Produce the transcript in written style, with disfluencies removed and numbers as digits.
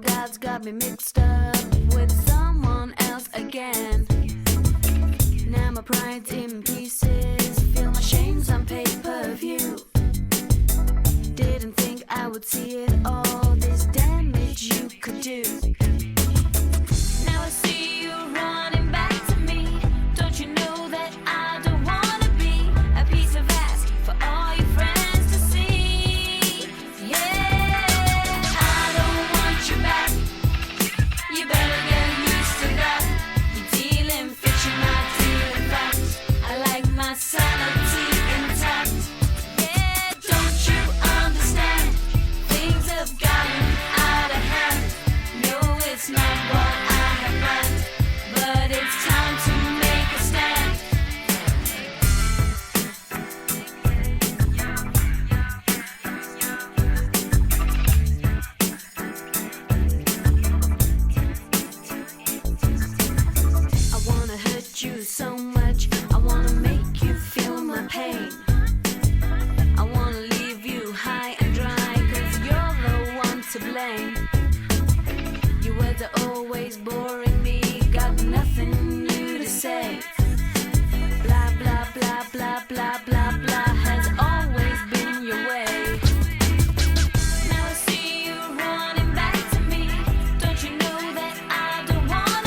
God's got me mixed up with someone else again. Now my pride's in pieces, feel my shames on pay-per-view. Didn't think I would see it all, this damage you could do.